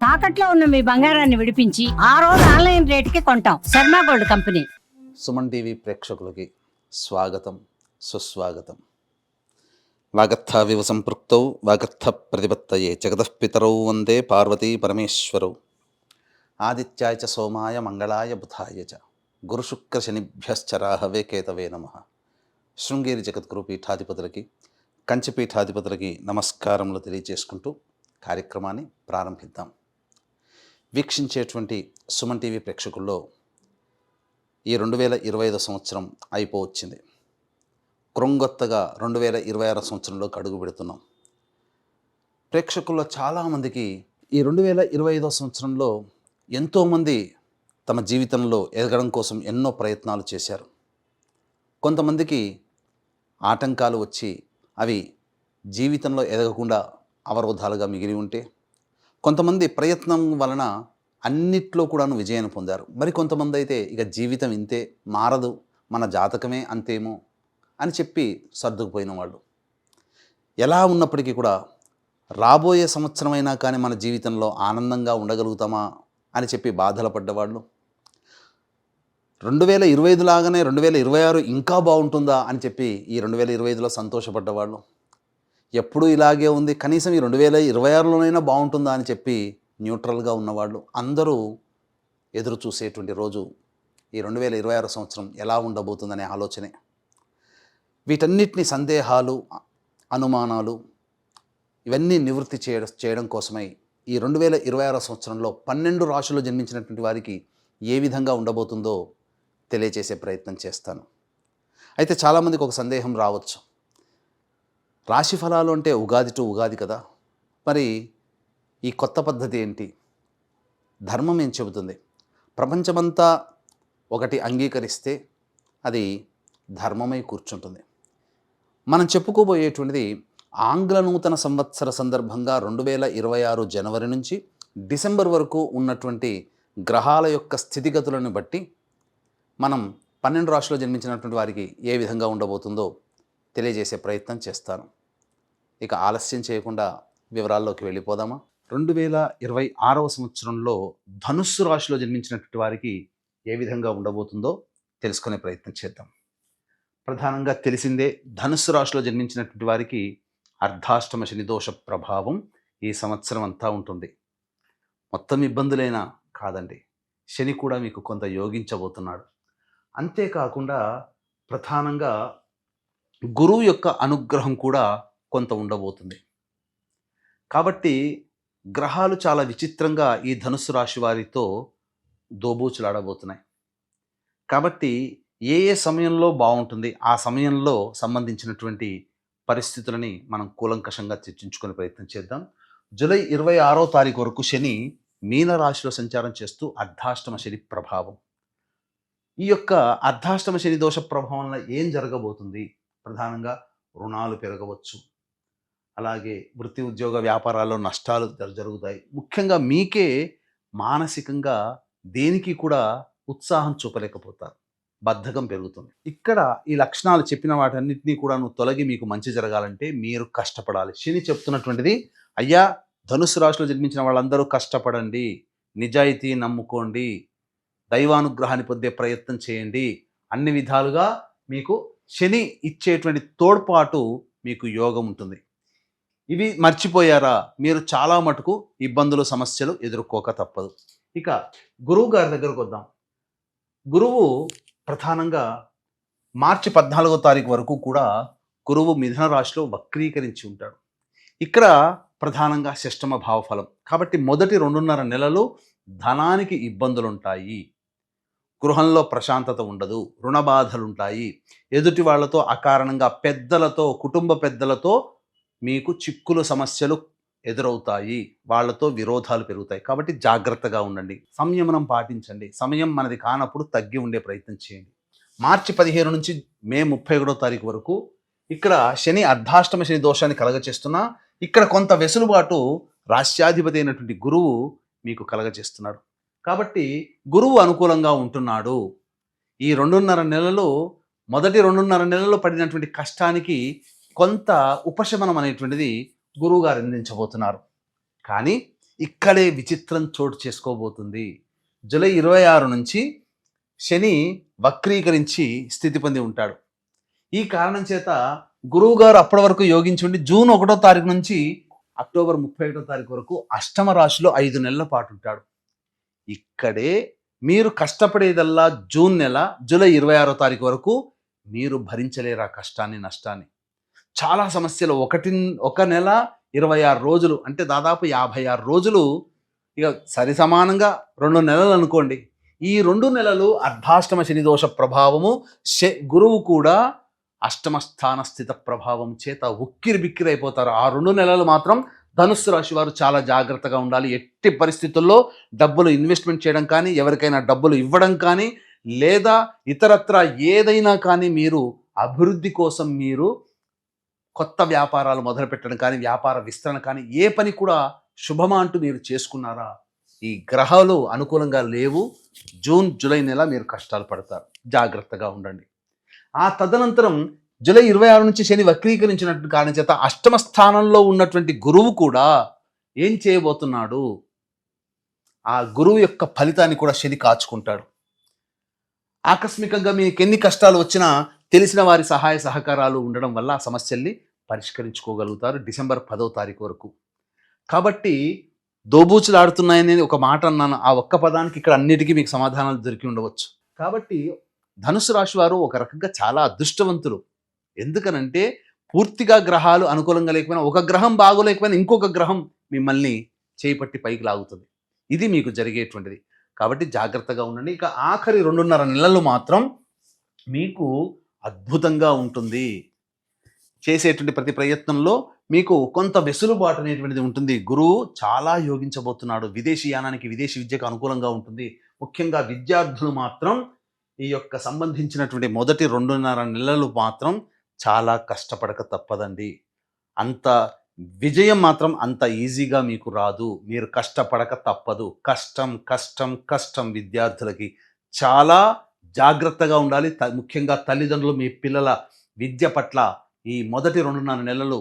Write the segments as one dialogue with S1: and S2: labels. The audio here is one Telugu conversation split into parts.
S1: తాకట్లో ఉన్న మీ బంగారాన్ని విడిపించి ఆ రోజు ఆన్లైన్ రేటుకి కొంటాం. Sharma gold company.
S2: Suman TV ప్రేక్షకులకి స్వాగతం, సుస్వాగతం. వాగర్థావివ సంపృక్తౌ వాగర్థ ప్రతిపత్తయే జగతఃపితరౌ వందే పార్వతీ పరమేశ్వరౌ. ఆదిత్యాయ చ సోమాయ మంగళాయ బుధాయ చ గురుశుక్ర శనిభ్యశ్చ రాహవే కేతవే నమః. శృంగేరి జగద్గురు పీఠాధిపతులకి, కంచి పీఠాధిపతులకి నమస్కారములు తెలియజేసుకుంటూ కార్యక్రమాన్ని ప్రారంభిద్దాం. వీక్షించేటువంటి సుమన్ టీవీ ప్రేక్షకుల్లో ఈ 2025 సంవత్సరం అయిపోవచ్చింది. క్రొంగొత్తగా 2026 సంవత్సరంలోకి అడుగు పెడుతున్నాం. ప్రేక్షకుల్లో చాలామందికి ఈ 2025 సంవత్సరంలో ఎంతోమంది తమ జీవితంలో ఎదగడం కోసం ఎన్నో ప్రయత్నాలు చేశారు. కొంతమందికి ఆటంకాలు వచ్చి అవి జీవితంలో ఎదగకుండా అవరోధాలుగా మిగిలి ఉంటే, కొంతమంది ప్రయత్నం వలన అన్నిట్లో కూడాను విజయాన్ని పొందారు. మరి కొంతమంది అయితే ఇక జీవితం ఇంతే, మారదు, మన జాతకమే అంతేమో అని చెప్పి సర్దుకుపోయిన వాళ్ళు. ఎలా ఉన్నప్పటికీ కూడా రాబోయే సంవత్సరమైనా కానీ మన జీవితంలో ఆనందంగా ఉండగలుగుతామా అని చెప్పి బాధలు పడ్డవాళ్ళు, 2025 లాగానే 2026 ఇంకా బాగుంటుందా అని చెప్పి ఈ 2025లో సంతోషపడ్డవాళ్ళు, ఎప్పుడూ ఇలాగే ఉంది కనీసం ఈ 2026లోనైనా బాగుంటుందా అని చెప్పి న్యూట్రల్గా ఉన్నవాళ్ళు అందరూ ఎదురు చూసేటువంటి రోజు ఈ 2026 సంవత్సరం ఎలా ఉండబోతుందనే ఆలోచనే. వీటన్నిటిని సందేహాలు, అనుమానాలు ఇవన్నీ నివృత్తి చేయడం కోసమై ఈ 2026 సంవత్సరంలో 12 రాశుల్లో జన్మించినటువంటి వారికి ఏ విధంగా ఉండబోతుందో తెలియజేసే ప్రయత్నం చేస్తాను. అయితే చాలామందికి ఒక సందేహం రావచ్చు, రాశి ఫలాలు అంటే ఉగాది టు ఉగాది కదా, మరి ఈ కొత్త పద్ధతి ఏంటి? ధర్మం ఏం చెబుతుంది? ప్రపంచమంతా ఒకటి అంగీకరిస్తే అది ధర్మమై కూర్చుంటుంది. మనం చెప్పుకోబోయేటువంటిది ఆంగ్ల నూతన సంవత్సర సందర్భంగా 2026 జనవరి నుంచి డిసెంబర్ వరకు ఉన్నటువంటి గ్రహాల యొక్క స్థితిగతులను బట్టి మనం 12 రాశుల్లో జన్మించినటువంటి వారికి ఏ విధంగా ఉండబోతుందో తెలియజేసే ప్రయత్నం చేస్తాను. ఇక ఆలస్యం చేయకుండా వివరాల్లోకి వెళ్ళిపోదామా? 2026 సంవత్సరంలో ధనుస్సు రాశిలో జన్మించినటువంటి వారికి ఏ విధంగా ఉండబోతుందో తెలుసుకునే ప్రయత్నం చేద్దాం. ప్రధానంగా తెలిసిందే, ధనుస్సు రాశిలో జన్మించినటువంటి వారికి అర్ధాష్టమ శనిదోష ప్రభావం ఈ సంవత్సరం అంతా ఉంటుంది. మొత్తం ఇబ్బందులైనా కాదండి, శని కూడా మీకు కొంత యోగించబోతున్నాడు. అంతేకాకుండా ప్రధానంగా గురువు యొక్క అనుగ్రహం కూడా కొంత ఉండబోతుంది. కాబట్టి గ్రహాలు చాలా విచిత్రంగా ఈ ధనుస్సు రాశి వారితో దోబూచులాడబోతున్నాయి. కాబట్టి ఏ ఏ సమయంలో బాగుంటుంది, ఆ సమయంలో సంబంధించినటువంటి పరిస్థితులని మనం కూలంకషంగా చర్చించుకునే ప్రయత్నం చేద్దాం. జూలై 26వ తారీఖు వరకు శని మీన రాశిలో సంచారం చేస్తూ అర్ధాష్టమ శని ప్రభావం. ఈ యొక్క అర్ధాష్టమ శని దోష ప్రభావం వల్ల ఏం జరగబోతుంది? ప్రధానంగా రుణాలు పెరగవచ్చు, అలాగే వృత్తి ఉద్యోగ వ్యాపారాల్లో నష్టాలు జరుగుతాయి. ముఖ్యంగా మీకే మానసికంగా దేనికి కూడా ఉత్సాహం చూపలేకపోతారు, బద్ధకం పెరుగుతుంది. ఇక్కడ ఈ లక్షణాలు చెప్పిన వాటన్నిటినీ కూడా తొలగి మీకు మంచి జరగాలంటే మీరు కష్టపడాలి. శని చెప్తున్నటువంటిది, అయ్యా ధనుసు రాశిలో జన్మించిన వాళ్ళందరూ కష్టపడండి, నిజాయితీ నమ్ముకోండి, దైవానుగ్రహాన్ని పొందే ప్రయత్నం చేయండి, అన్ని విధాలుగా మీకు శని ఇచ్చేటువంటి తోడ్పాటు మీకు యోగం ఉంటుంది. ఇవి మర్చిపోయారా, మీరు చాలా మటుకు ఇబ్బందులు, సమస్యలు ఎదుర్కోక తప్పదు. ఇక గురువు గారి దగ్గరకు వద్దాం. గురువు ప్రధానంగా మార్చి 14వ తారీఖు వరకు కూడా గురువు మిథున రాశిలో వక్రీకరించి ఉంటాడు. ఇక్కడ ప్రధానంగా షష్టమ భావ ఫలం కాబట్టి మొదటి 2.5 నెలలు ధనానికి ఇబ్బందులు ఉంటాయి, గృహంలో ప్రశాంతత ఉండదు, రుణ బాధలు ఉంటాయి, ఎదుటి వాళ్లతో అకారణంగా పెద్దలతో, కుటుంబ పెద్దలతో మీకు చిక్కులు, సమస్యలు ఎదురవుతాయి, వాళ్లతో విరోధాలు పెరుగుతాయి. కాబట్టి జాగ్రత్తగా ఉండండి, సంయమనం పాటించండి, సమయం మనది కానప్పుడు తగ్గి ఉండే ప్రయత్నం చేయండి. మార్చి 15 నుంచి మే 31వ తారీఖు వరకు ఇక్కడ శని అర్ధాష్టమ శని దోషాన్ని కలగచేస్తున్నా, ఇక్కడ కొంత వెసులుబాటు రాష్ట్రాధిపతి అయినటువంటి గురువు మీకు కలగచేస్తున్నాడు. కాబట్టి గురువు అనుకూలంగా ఉంటున్నాడు. ఈ 2.5 నెలలు, మొదటి 2.5 నెలల్లో పడినటువంటి కష్టానికి కొంత ఉపశమనం అనేటువంటిది గురువుగారు అందించబోతున్నారు. కానీ ఇక్కడే విచిత్రం చోటు చేసుకోబోతుంది. జూలై 26 నుంచి శని వక్రీకరించి స్థితి పొంది ఉంటాడు. ఈ కారణం చేత గురువు గారు అప్పటి వరకు యోగించుండి జూన్ 1వ తారీఖు నుంచి అక్టోబర్ 31వ తారీఖు వరకు అష్టమ రాశిలో 5 నెలల పాటు ఉంటాడు. ఇక్కడే మీరు కష్టపడేదల్లా జూన్ నెల జూలై 26వ తారీఖు వరకు మీరు భరించలేరు ఆ కష్టాన్ని, నష్టాన్ని. చాలా సమస్యలు, ఒక నెల 26 రోజులు అంటే దాదాపు 56 రోజులు, ఇక సరి సమానంగా 2 నెలలు అనుకోండి. ఈ 2 నెలలు అర్ధాష్టమ శని దోష ప్రభావము, గురువు కూడా అష్టమ స్థాన స్థిత ప్రభావం చేత ఉక్కిరి బిక్కిరి అయిపోతారు. ఆ 2 నెలలు మాత్రం ధనుస్సు రాశి వారు చాలా జాగ్రత్తగా ఉండాలి. ఎట్టి పరిస్థితుల్లో డబ్బులు ఇన్వెస్ట్మెంట్ చేయడం కానీ, ఎవరికైనా డబ్బులు ఇవ్వడం కానీ, లేదా ఇతరత్ర ఏదైనా కానీ మీరు అభివృద్ధి కోసం మీరు కొత్త వ్యాపారాలు మొదలు పెట్టడం కానీ, వ్యాపార విస్తరణ కానీ, ఏ పని కూడా శుభమా అంటూ మీరు చేసుకున్నారా? ఈ గ్రహాలు అనుకూలంగా లేవు. జూన్ జూలై నెల మీరు కష్టాలు పడతారు. జాగ్రత్తగా ఉండండి. ఆ తదనంతరం జూలై 26 నుంచి శని వక్రీకరించినటువంటి కారణం చేత అష్టమ స్థానంలో ఉన్నటువంటి గురువు కూడా ఏం చేయబోతున్నాడు? ఆ గురువు యొక్క ఫలితాన్ని కూడా శని కాచుకుంటాడు. ఆకస్మికంగా మీకు ఎన్ని కష్టాలు వచ్చినా తెలిసిన వారి సహాయ సహకారాలు ఉండడం వల్ల ఆ సమస్యల్ని పరిష్కరించుకోగలుగుతారు డిసెంబర్ 10వ తారీఖు వరకు. కాబట్టి దోబూచులాడుతున్నాయని ఒక మాట అన్నాను. ఆ ఒక్క పదానికి ఇక్కడ అన్నిటికీ మీకు సమాధానాలు దొరికి ఉండవచ్చు. కాబట్టి ధనుసు రాశి వారు ఒక రకంగా చాలా అదృష్టవంతులు. ఎందుకనంటే పూర్తిగా గ్రహాలు అనుకూలంగా లేకపోయినా, ఒక గ్రహం బాగోలేకపోయినా ఇంకొక గ్రహం మిమ్మల్ని చేపట్టి పైకి లాగుతుంది. ఇది మీకు జరిగేటువంటిది. కాబట్టి జాగ్రత్తగా ఉండండి. ఇక ఆఖరి 2.5 నెలలు మాత్రం మీకు అద్భుతంగా ఉంటుంది. చేసేటువంటి ప్రతి ప్రయత్నంలో మీకు కొంత వెసులుబాటు అనేటువంటిది ఉంటుంది. గురువు చాలా యోగించబోతున్నాడు. విదేశీ యానానికి, విదేశీ విద్యకు అనుకూలంగా ఉంటుంది. ముఖ్యంగా విద్యార్థులు మాత్రం ఈ యొక్క సంబంధించినటువంటి మొదటి 2.5 నెలలు మాత్రం చాలా కష్టపడక తప్పదండి. అంత విజయం మాత్రం అంత ఈజీగా మీకు రాదు. మీరు కష్టపడక తప్పదు. కష్టం కష్టం కష్టం. విద్యార్థులకి చాలా జాగ్రత్తగా ఉండాలి. ముఖ్యంగా తల్లిదండ్రులు మీ పిల్లల విద్య పట్ల ఈ మొదటి 2.5 నెలలు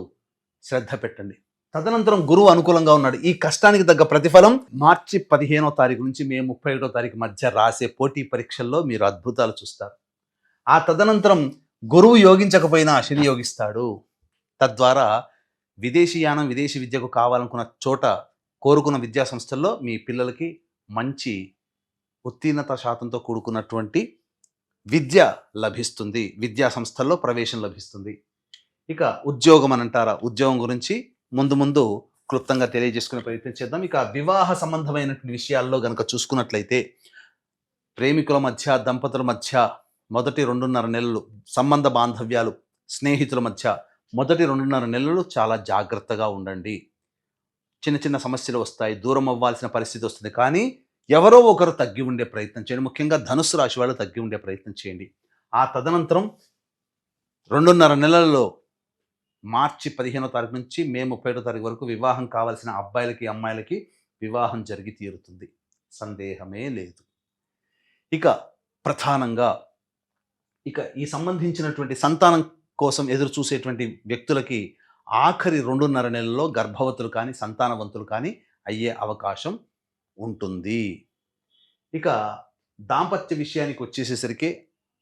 S2: శ్రద్ధ పెట్టండి. తదనంతరం గురువు అనుకూలంగా ఉన్నాడు. ఈ కష్టానికి తగ్గ ప్రతిఫలం మార్చి 15వ తారీఖు నుంచి మే 31వ తారీఖు మధ్య రాసే పోటీ పరీక్షల్లో మీరు అద్భుతాలు చూస్తారు. ఆ తదనంతరం గురువు యోగించకపోయినా శని యోగిస్తాడు. తద్వారా విదేశీ యానం, విదేశీ విద్యకు కావాలనుకున్న చోట, కోరుకున్న విద్యా సంస్థల్లో మీ పిల్లలకి మంచి ఉత్తీర్ణత శాతంతో కూడుకున్నటువంటి విద్య లభిస్తుంది. విద్యా సంస్థల్లో ప్రవేశం లభిస్తుంది. ఇక ఉద్యోగం అని అంటారా, ఉద్యోగం గురించి ముందు ముందు క్లుప్తంగా తెలియజేసుకునే ప్రయత్నం చేద్దాం. ఇక వివాహ సంబంధమైనటువంటి విషయాల్లో గనక చూసుకున్నట్లయితే ప్రేమికుల మధ్య, దంపతుల మధ్య మొదటి 2.5 నెలలు, సంబంధ బాంధవ్యాలు, స్నేహితుల మధ్య మొదటి 2.5 నెలలు చాలా జాగ్రత్తగా ఉండండి. చిన్న చిన్న సమస్యలు వస్తాయి, దూరం అవ్వాల్సిన పరిస్థితి వస్తుంది. కానీ ఎవరో ఒకరు తగ్గి ఉండే ప్రయత్నం చేయండి. ముఖ్యంగా ధనుస్సు రాశి వాళ్ళు తగ్గి ఉండే ప్రయత్నం చేయండి. ఆ తదనంతరం 2.5 నెలల్లో మార్చి 15వ తారీఖు నుంచి మే 31వ తారీఖు వరకు వివాహం కావాల్సిన అబ్బాయిలకి, అమ్మాయిలకి వివాహం జరిగి తీరుతుంది. సందేహమే లేదు. ఇక ప్రధానంగా ఈ సంబంధించినటువంటి సంతానం కోసం ఎదురు చూసేటువంటి వ్యక్తులకి ఆఖరి 2.5 నెలల్లో గర్భవతులు కానీ, సంతానవంతులు కానీ అయ్యే అవకాశం ఉంటుంది. ఇక దాంపత్య విషయానికి వచ్చేసేసరికి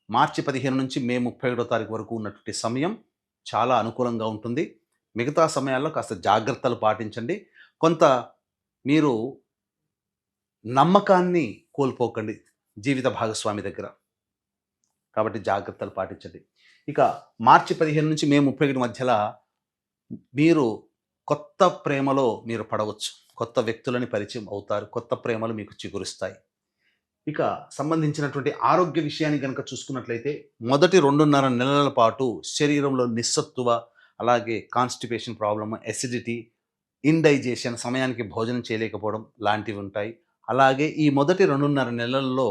S2: మార్చి 15 నుంచి మే 31వ తారీఖు వరకు ఉన్నటువంటి సమయం చాలా అనుకూలంగా ఉంటుంది. మిగతా సమయాల్లో కాస్త జాగ్రత్తలు పాటించండి. కొంత మీరు నమ్మకాన్ని కోల్పోకండి జీవిత భాగస్వామి దగ్గర. కాబట్టి జాగ్రత్తలు పాటించండి. ఇక మార్చి 15 నుంచి మే 31 మధ్యలో మీరు కొత్త ప్రేమలో మీరు పడవచ్చు. కొత్త వ్యక్తులని పరిచయం అవుతారు. కొత్త ప్రేమలు మీకు చిగురుస్తాయి. ఇక సంబంధించినటువంటి ఆరోగ్య విషయాన్ని కనుక చూసుకున్నట్లయితే మొదటి 2.5 నెలల పాటు శరీరంలో నిస్సత్తువ, అలాగే కాన్స్టిపేషన్ ప్రాబ్లమ్, ఎసిడిటీ, ఇండైజెషన్, సమయానికి భోజనం చేయలేకపోవడం లాంటివి ఉంటాయి. అలాగే ఈ మొదటి 2.5 నెలల్లో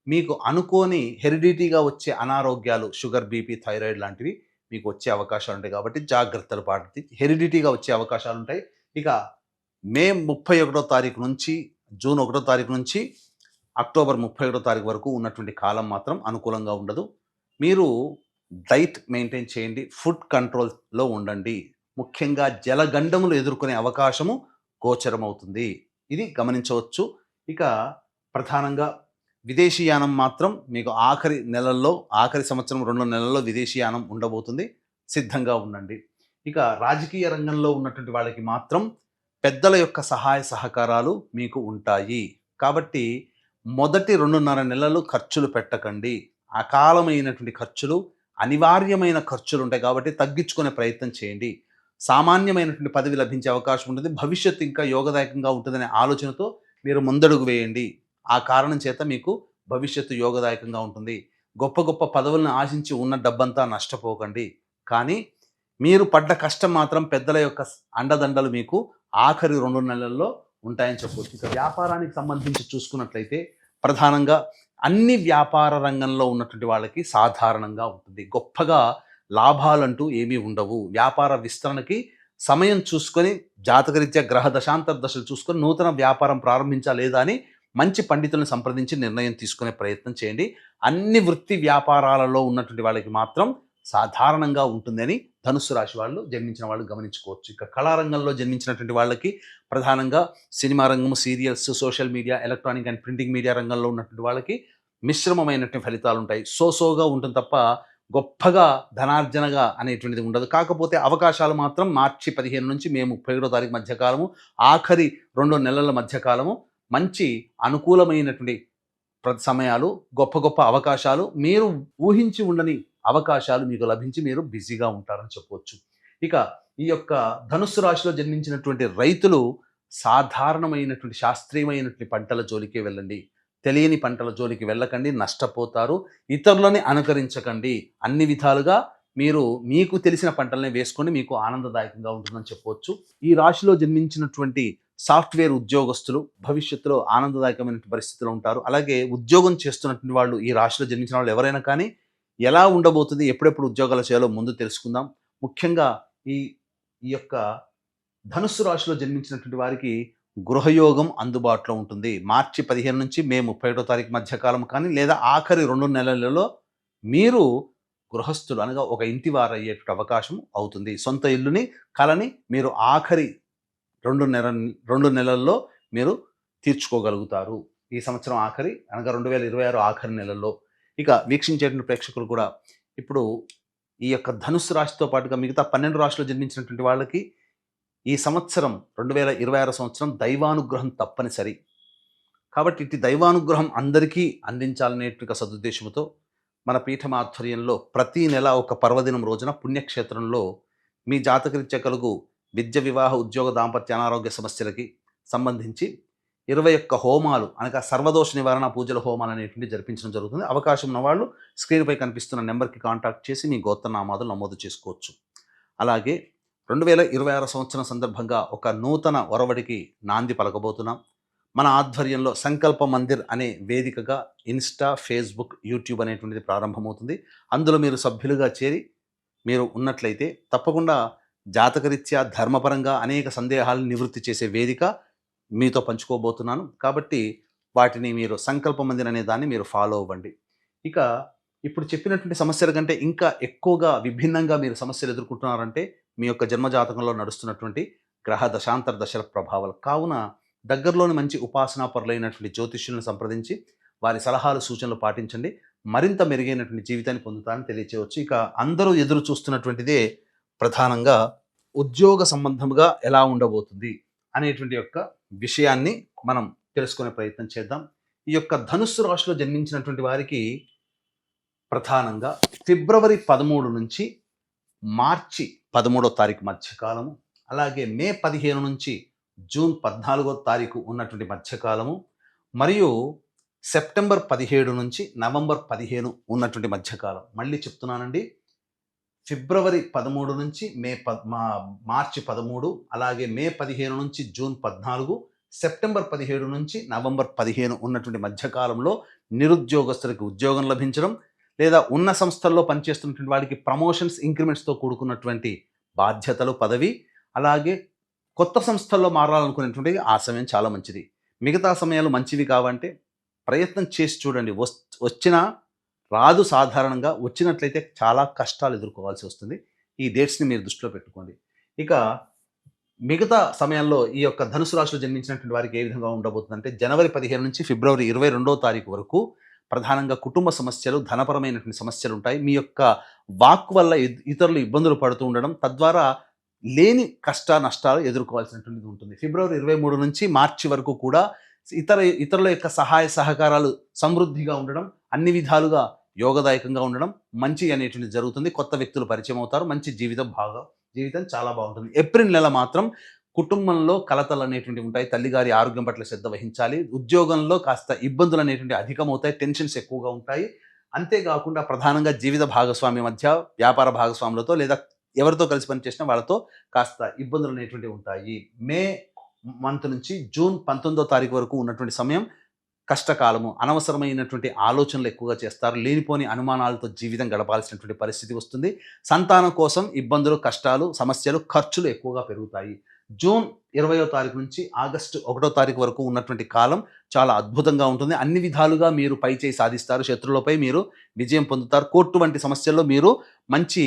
S2: మీకు అనుకోని హెరిడిటీగా వచ్చే అనారోగ్యాలు, షుగర్, బీపీ, థైరాయిడ్ లాంటివి మీకు వచ్చే అవకాశాలు ఉంటాయి. కాబట్టి జాగ్రత్తలు పాటి హెరిడిటీగా వచ్చే అవకాశాలు ఉంటాయి. ఇక మే 31వ తారీఖు నుంచి జూన్ 1వ తారీఖు నుంచి అక్టోబర్ 31వ తారీఖు వరకు ఉన్నటువంటి కాలం మాత్రం అనుకూలంగా ఉండదు. మీరు డైట్ మెయింటైన్ చేయండి. ఫుడ్ కంట్రోల్లో ఉండండి. ముఖ్యంగా జలగండములు ఎదుర్కొనే అవకాశము గోచరమవుతుంది. ఇది గమనించవచ్చు. ఇక ప్రధానంగా విదేశీయానం మాత్రం మీకు ఆఖరి సంవత్సరం 2 నెలల్లో విదేశీయానం ఉండబోతుంది. సిద్ధంగా ఉండండి. ఇక రాజకీయ రంగంలో ఉన్నటువంటి వాళ్ళకి మాత్రం పెద్దల యొక్క సహాయ సహకారాలు మీకు ఉంటాయి. కాబట్టి మొదటి 2.5 నెలలు ఖర్చులు పెట్టకండి. అకాలమైనటువంటి ఖర్చులు, అనివార్యమైన ఖర్చులు ఉంటాయి కాబట్టి తగ్గించుకునే ప్రయత్నం చేయండి. సామాన్యమైనటువంటి పదవి లభించే అవకాశం ఉంటుంది. భవిష్యత్తు ఇంకా యోగదాయకంగా ఉంటుందనే ఆలోచనతో మీరు ముందడుగు వేయండి. ఆ కారణం చేత మీకు భవిష్యత్తు యోగదాయకంగా ఉంటుంది. గొప్ప గొప్ప పదవులను ఆశించి ఉన్న డబ్బంతా నష్టపోకండి. కానీ మీరు పడ్డ కష్టం మాత్రం పెద్దల యొక్క అండదండలు మీకు ఆఖరి 2 నెలల్లో ఉంటాయని చెప్పవచ్చు. ఇక వ్యాపారానికి సంబంధించి చూసుకున్నట్లయితే ప్రధానంగా అన్ని వ్యాపార రంగంలో ఉన్నటువంటి వాళ్ళకి సాధారణంగా ఉంటుంది. గొప్పగా లాభాలంటూ ఏమీ ఉండవు. వ్యాపార విస్తరణకి సమయం చూసుకొని జాతకరీత్యా గ్రహ దశాంతర దశలు చూసుకొని నూతన వ్యాపారం ప్రారంభించా లేదా అని మంచి పండితులను సంప్రదించి నిర్ణయం తీసుకునే ప్రయత్నం చేయండి. అన్ని వృత్తి వ్యాపారాలలో ఉన్నటువంటి వాళ్ళకి మాత్రం సాధారణంగా ఉంటుందని ధనుస్సు రాశి వాళ్ళు జన్మించిన వాళ్ళు గమనించుకోవచ్చు. ఇక కళారంగంలో జన్మించినటువంటి వాళ్ళకి ప్రధానంగా సినిమా రంగము, serials, social media, electronic and printing media రంగంలో ఉన్నటువంటి వాళ్ళకి మిశ్రమమైనటువంటి ఫలితాలు ఉంటాయి. సోగా ఉంటుంది తప్ప గొప్పగా ధనార్జనగా అనేటువంటిది ఉండదు. కాకపోతే అవకాశాలు మాత్రం మార్చి 15 నుంచి మే 31 తారీఖు మధ్యకాలము, ఆఖరి 2 నెలల మధ్యకాలము మంచి అనుకూలమైనటువంటి సమయాలు, గొప్ప గొప్ప అవకాశాలు, మీరు ఊహించి ఉండని అవకాశాలు మీకు లభించి మీరు బిజీగా ఉంటారని చెప్పవచ్చు. ఇక ఈ యొక్క ధనుస్సు రాశిలో జన్మించినటువంటి రైతులు సాధారణమైనటువంటి శాస్త్రీయమైనటువంటి పంటల జోలికే వెళ్ళండి. తెలియని పంటల జోలికి వెళ్ళకండి, నష్టపోతారు. ఇతరులని అనుకరించకండి. అన్ని విధాలుగా మీరు మీకు తెలిసిన పంటలనే వేసుకోండి, మీకు ఆనందదాయకంగా ఉంటుందని చెప్పవచ్చు. ఈ రాశిలో జన్మించినటువంటి సాఫ్ట్వేర్ ఉద్యోగస్తులు భవిష్యత్తులో ఆనందదాయకమైన పరిస్థితులు ఉంటారు. అలాగే ఉద్యోగం చేస్తున్నటువంటి వాళ్ళు, ఈ రాశిలో జన్మించిన వాళ్ళు ఎవరైనా కానీ ఎలా ఉండబోతుంది, ఎప్పుడెప్పుడు ఉద్యోగాలు చేయాలో ముందు తెలుసుకుందాం. ముఖ్యంగా ఈ యొక్క ధనుస్సు రాశిలో జన్మించినటువంటి వారికి గృహయోగం అందుబాటులో ఉంటుంది. మార్చి 15 నుంచి మే 31 తారీఖు మధ్యకాలం కానీ లేదా ఆఖరి 2 నెలలలో మీరు గృహస్థులు అనగా ఒక ఇంటి వారు అయ్యేటువంటి అవకాశం అవుతుంది. సొంత ఇల్లుని కలని మీరు ఆఖరి 2 నెలల్లో మీరు తీర్చుకోగలుగుతారు. ఈ సంవత్సరం ఆఖరి అనగా 2026 ఆఖరి నెలల్లో. ఇక వీక్షించేటువంటి ప్రేక్షకులు కూడా ఇప్పుడు ఈ యొక్క ధనుస్సు రాశితో పాటుగా మిగతా 12 రాశిలో జన్మించినటువంటి వాళ్ళకి ఈ సంవత్సరం 2026 సంవత్సరం దైవానుగ్రహం తప్పనిసరి. కాబట్టి ఇటు దైవానుగ్రహం అందరికీ అందించాలనేటువంటి సదుద్దేశంతో మన పీఠం ఆధ్వర్యంలో ప్రతి నెల ఒక పర్వదినం రోజున పుణ్యక్షేత్రంలో మీ జాతకరీత్యా కలుగు విద్య, వివాహ, ఉద్యోగ, దాంపత్య, అనారోగ్య సమస్యలకి సంబంధించి 21 హోమాలు అనగా సర్వదోష నివారణ పూజల హోమాలు అనేటువంటి జరిపించడం జరుగుతుంది. అవకాశం ఉన్న వాళ్ళు స్క్రీన్పై కనిపిస్తున్న నెంబర్కి కాంటాక్ట్ చేసి మీ గోత్రనామాదులు నమోదు చేసుకోవచ్చు. అలాగే 2026 సంవత్సరం సందర్భంగా ఒక నూతన ఒరవడికి నాంది పలకబోతున్నాం. మన ఆధ్వర్యంలో సంకల్ప మందిర్ అనే వేదికగా ఇన్స్టా, ఫేస్బుక్, యూట్యూబ్ అనేటువంటిది ప్రారంభమవుతుంది. అందులో మీరు సభ్యులుగా చేరి మీరు ఉన్నట్లయితే తప్పకుండా జాతకరీత్యా ధర్మపరంగా అనేక సందేహాలను నివృత్తి చేసే వేదిక మీతో పంచుకోబోతున్నాను. కాబట్టి వాటిని మీరు సంకల్ప మందిర్ అనే దాన్ని మీరు ఫాలో అవ్వండి. ఇక ఇప్పుడు చెప్పినటువంటి సమస్యల కంటే ఇంకా ఎక్కువగా విభిన్నంగా మీరు సమస్యలు ఎదుర్కొంటున్నారంటే మీ యొక్క జన్మజాతకంలో నడుస్తున్నటువంటి గ్రహ దశాంతర దశల ప్రభావాలు. కావున దగ్గరలోని మంచి ఉపాసనా పరులైనటువంటి జ్యోతిష్యులను సంప్రదించి వారి సలహాలు, సూచనలు పాటించండి. మరింత మెరుగైనటువంటి జీవితాన్ని పొందుతారని తెలియచేయవచ్చు. ఇక అందరూ ఎదురు చూస్తున్నటువంటిదే ప్రధానంగా ఉద్యోగ సంబంధముగా ఎలా ఉండబోతుంది అనేటువంటి యొక్క విషయాన్ని మనం తెలుసుకునే ప్రయత్నం చేద్దాం. ఈ యొక్క ధనుస్సు రాశిలో జన్మించినటువంటి వారికి ప్రధానంగా ఫిబ్రవరి 13 నుంచి మార్చి 13వ తారీఖు మధ్యకాలము, అలాగే మే 15 నుంచి జూన్ 14వ తారీఖు ఉన్నటువంటి మధ్యకాలము, మరియు సెప్టెంబర్ 17 నుంచి నవంబర్ 15 ఉన్నటువంటి మధ్యకాలం. మళ్ళీ చెప్తున్నానండి, ఫిబ్రవరి 13 నుంచి మార్చి 13, అలాగే మే 15 నుంచి జూన్ 14, సెప్టెంబర్ 17 నుంచి నవంబర్ 15 ఉన్నటువంటి మధ్యకాలంలో నిరుద్యోగస్తులకు ఉద్యోగం లభించడం, లేదా ఉన్న సంస్థల్లో పనిచేస్తున్నటువంటి వాడికి ప్రమోషన్స్, ఇంక్రిమెంట్స్తో కూడుకున్నటువంటి బాధ్యతలు, పదవి, అలాగే కొత్త సంస్థల్లో మారాలనుకునేటువంటి ఆ సమయం చాలా మంచిది. మిగతా సమయాలు మంచివి కావంటే ప్రయత్నం చేసి చూడండి. వచ్చినా రాదు, సాధారణంగా వచ్చినట్లయితే చాలా కష్టాలు ఎదుర్కోవాల్సి వస్తుంది. ఈ డేట్స్ని మీరు దృష్టిలో పెట్టుకోండి. ఇక మిగతా సమయంలో ఈ యొక్క ధనుసు రాశిలో జన్మించినటువంటి వారికి ఏ విధంగా ఉండబోతుందంటే జనవరి 15 నుంచి ఫిబ్రవరి 22వ తారీఖు వరకు ప్రధానంగా కుటుంబ సమస్యలు, ధనపరమైనటువంటి సమస్యలు ఉంటాయి. మీ యొక్క వాక్ వల్ల ఇతరులు ఇబ్బందులు పడుతూ ఉండడం, తద్వారా లేని కష్ట నష్టాలు ఎదుర్కోవాల్సినటువంటిది ఉంటుంది. ఫిబ్రవరి 23 నుంచి మార్చి వరకు కూడా ఇతరుల యొక్క సహాయ సహకారాలు సమృద్ధిగా ఉండడం, అన్ని విధాలుగా యోగదాయకంగా ఉండడం, మంచి అనేటువంటిది జరుగుతుంది. కొత్త వ్యక్తులు పరిచయం అవుతారు. మంచి జీవితం చాలా బాగుంటుంది. ఏప్రిల్ నెల మాత్రం కుటుంబంలో కలతలు అనేటువంటివి ఉంటాయి. తల్లిగారి ఆరోగ్యం పట్ల శ్రద్ధ వహించాలి. ఉద్యోగంలో కాస్త ఇబ్బందులు అనేటువంటివి అధికమవుతాయి. టెన్షన్స్ ఎక్కువగా ఉంటాయి. అంతేకాకుండా ప్రధానంగా జీవిత భాగస్వామి మధ్య, వ్యాపార భాగస్వాములతో లేదా ఎవరితో కలిసి పనిచేసినా వాళ్ళతో కాస్త ఇబ్బందులు అనేటువంటివి ఉంటాయి. మే మంత్ నుంచి జూన్ 19వ తారీఖు వరకు ఉన్నటువంటి సమయం కష్టకాలము. అనవసరమైనటువంటి ఆలోచనలు ఎక్కువగా చేస్తారు. లేనిపోని అనుమానాలతో జీవితం గడపాల్సినటువంటి పరిస్థితి వస్తుంది. సంతానం కోసం ఇబ్బందులు, కష్టాలు, సమస్యలు, ఖర్చులు ఎక్కువగా పెరుగుతాయి. జూన్ 20వ తారీఖు నుంచి ఆగస్టు 1వ తారీఖు వరకు ఉన్నటువంటి కాలం చాలా అద్భుతంగా ఉంటుంది. అన్ని విధాలుగా మీరు పై చేయి సాధిస్తారు. శత్రువులపై మీరు విజయం పొందుతారు. కోర్టు వంటి సమస్యల్లో మీరు మంచి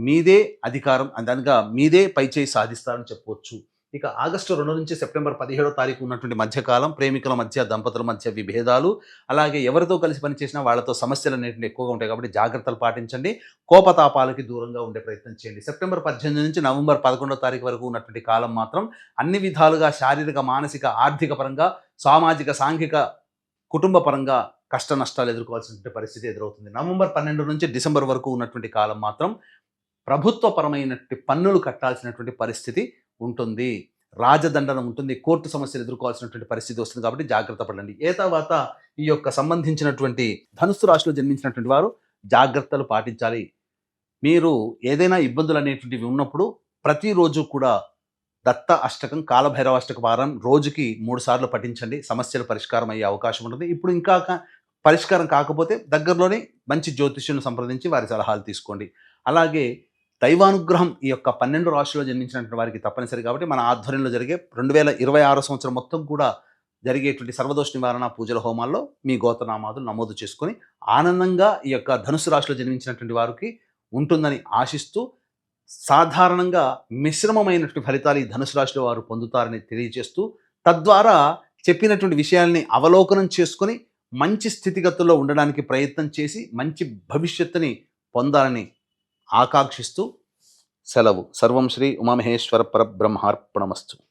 S2: మీదే అధికారం, దానిగా మీదే పై చేయి సాధిస్తారని చెప్పవచ్చు. ఇక ఆగస్టు 2 నుంచి సెప్టెంబర్ 17వ తారీఖు ఉన్నటువంటి మధ్యకాలం ప్రేమికుల మధ్య, దంపతుల మధ్య విభేదాలు, అలాగే ఎవరితో కలిసి పనిచేసినా వాళ్ళతో సమస్యలు అనేటువంటి ఎక్కువగా ఉంటాయి. కాబట్టి జాగ్రత్తలు పాటించండి. కోపతాపాలకి దూరంగా ఉండే ప్రయత్నం చేయండి. సెప్టెంబర్ 18 నుంచి నవంబర్ 11వ తారీఖు వరకు ఉన్నటువంటి కాలం మాత్రం అన్ని విధాలుగా శారీరక, మానసిక, ఆర్థిక పరంగా, సామాజిక, సాంఘిక, కుటుంబ పరంగా కష్ట నష్టాలు ఎదుర్కోవాల్సినటువంటి పరిస్థితి ఎదురవుతుంది. నవంబర్ 12 నుంచి డిసెంబర్ వరకు ఉన్నటువంటి కాలం మాత్రం ప్రభుత్వపరమైనటువంటి పన్నులు కట్టాల్సినటువంటి పరిస్థితి ఉంటుంది. రాజదండనం ఉంటుంది. కోర్టు సమస్యలు ఎదుర్కోవాల్సినటువంటి పరిస్థితి వస్తుంది. కాబట్టి జాగ్రత్త పడండి. తర్వాత ఈ యొక్క సంబంధించినటువంటి ధనుస్సు రాశిలో జన్మించినటువంటి వారు జాగ్రత్తలు పాటించాలి. మీరు ఏదైనా ఇబ్బందులు అనేటువంటివి ఉన్నప్పుడు ప్రతిరోజు కూడా దత్త అష్టకం, కాలభైరవ అష్టక వారం రోజుకి 3 సార్లు పఠించండి. సమస్యలు పరిష్కారం అయ్యే అవకాశం ఉంటుంది. ఇప్పుడు ఇంకా పరిష్కారం కాకపోతే దగ్గరలోనే మంచి జ్యోతిష్యులను సంప్రదించి వారి సలహాలు తీసుకోండి. అలాగే దైవానుగ్రహం ఈ యొక్క 12 రాశిలో జన్మించినటువంటి వారికి తప్పనిసరి. కాబట్టి మన ఆధ్వర్యంలో జరిగే 2026 సంవత్సరం మొత్తం కూడా జరిగేటువంటి సర్వదోష నివారణ పూజల హోమాల్లో మీ గోత్రనామాదులు నమోదు చేసుకొని ఆనందంగా ఈ యొక్క ధనుసు రాశిలో జన్మించినటువంటి వారికి ఉంటుందని ఆశిస్తూ, సాధారణంగా మిశ్రమమైనటువంటి ఫలితాలు ఈ ధనుసు రాశిలో వారు పొందుతారని తెలియజేస్తూ, తద్వారా చెప్పినటువంటి విషయాల్ని అవలోకనం చేసుకొని మంచి స్థితిగతుల్లో ఉండడానికి ప్రయత్నం చేసి మంచి భవిష్యత్తుని పొందాలని ఆకాంక్షిస్తూ సెలవు. సర్వం శ్రీ ఉమామహేశ్వర పరబ్రహ్మార్పణమస్తు.